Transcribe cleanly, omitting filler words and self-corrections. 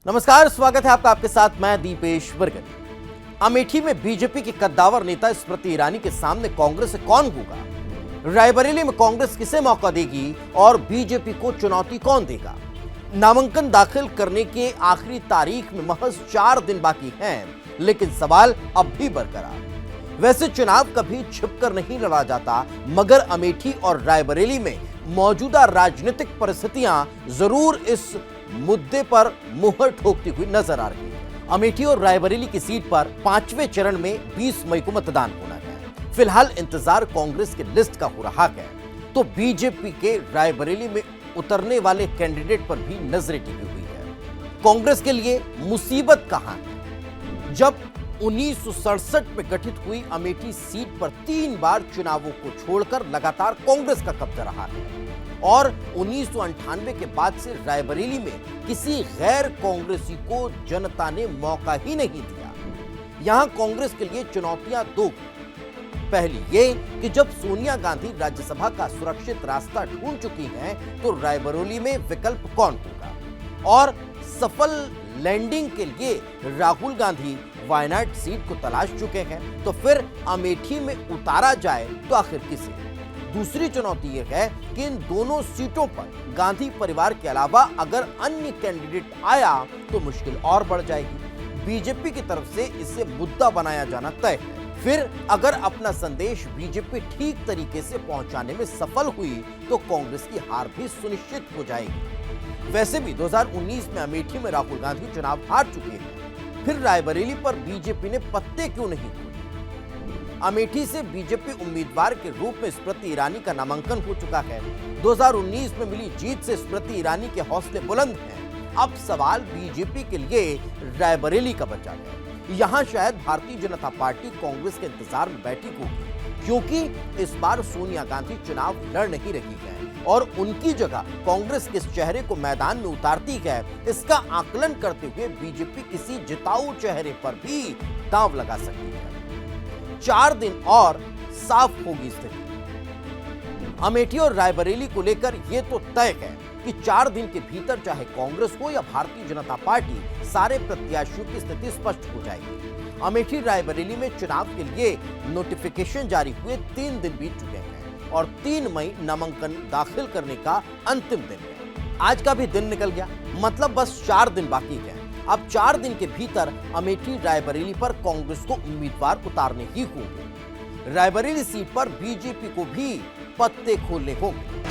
नमस्कार, स्वागत है आपका। आपके साथ मैं दीपेश बरगद। अमेठी में बीजेपी की कद्दावर नेता स्मृति ईरानी के सामने कांग्रेस से कौन होगा? रायबरेली में कांग्रेस किसे मौका देगी और बीजेपी को चुनौती कौन देगा? नामांकन दाखिल करने के आखिरी तारीख में महज 4 दिन बाकी हैं, लेकिन सवाल अब भी बरकरार। वैसे चुनाव कभी छिपकर नहीं लड़ा जाता, मगर अमेठी और रायबरेली में मौजूदा राजनीतिक परिस्थितियां जरूर इस मुद्दे पर मुहर ठोकती हुई नजर आ रही है। अमेठी और रायबरेली की सीट पर 5वें चरण में 20 मई को मतदान होना है। फिलहाल इंतजार कांग्रेस के लिस्ट का हो रहा है, तो बीजेपी के रायबरेली में उतरने वाले कैंडिडेट पर भी नजरें टिकी हुई है। कांग्रेस के लिए मुसीबत कहां है? जब 1967 में गठित हुई अमेठी सीट पर 3 बार चुनावों को छोड़कर लगातार कांग्रेस का कब्जा रहा है और 1998 के बाद से रायबरेली में किसी गैर कांग्रेसी को जनता ने मौका ही नहीं दिया। यहां कांग्रेस के लिए चुनौतियां दो। पहली ये कि जब सोनिया गांधी राज्यसभा का सुरक्षित रास्ता ढूंढ चुकी हैं, तो रायबरेली में विकल्प कौन होगा? और सफल लैंडिंग के लिए राहुल गांधी वायनाड सीट को तलाश चुके हैं, तो फिर अमेठी में उतारा जाए तो आखिर किसे? दूसरी चुनौती यह है कि इन दोनों सीटों पर गांधी परिवार के अलावा अगर अन्य कैंडिडेट आया तो मुश्किल और बढ़ जाएगी। बीजेपी की तरफ से इसे मुद्दा बनाया जाना तय है। फिर अगर अपना संदेश बीजेपी ठीक तरीके से पहुंचाने में सफल हुई तो कांग्रेस की हार भी सुनिश्चित हो जाएगी। वैसे भी 2019 में अमेठी में राहुल गांधी चुनाव हार चुके हैं, फिर रायबरेली पर बीजेपी ने पत्ते क्यों नहीं खोले? अमेठी से बीजेपी उम्मीदवार के रूप में स्मृति ईरानी का नामांकन हो चुका है। 2019 में मिली जीत से स्मृति ईरानी के हौसले बुलंद हैं। अब सवाल बीजेपी के लिए रायबरेली का बचा है। यहां शायद भारतीय जनता पार्टी कांग्रेस के इंतजार में बैठी होगी, क्योंकि इस बार सोनिया गांधी चुनाव लड़ नहीं रही है और उनकी जगह कांग्रेस किस चेहरे को मैदान में उतारती है, इसका आकलन करते हुए बीजेपी किसी जिताऊ चेहरे पर भी दांव लगा सकती है। 4 दिन और साफ होगी स्थिति। अमेठी और रायबरेली को लेकर यह तो तय है कि 4 दिन के भीतर चाहे कांग्रेस हो या भारतीय जनता पार्टी, सारे प्रत्याशियों की स्थिति स्पष्ट हो जाएगी। अमेठी रायबरेली में चुनाव के लिए नोटिफिकेशन जारी हुए 3 दिन बीत चुके हैं और 3 मई नामांकन दाखिल करने का अंतिम दिन है। आज का भी दिन निकल गया, मतलब बस 4 दिन बाकी हैं। अब 4 दिन के भीतर अमेठी रायबरेली पर कांग्रेस को उम्मीदवार उतारने ही होंगे। रायबरेली सीट पर बीजेपी को भी पत्ते खोलने होंगे।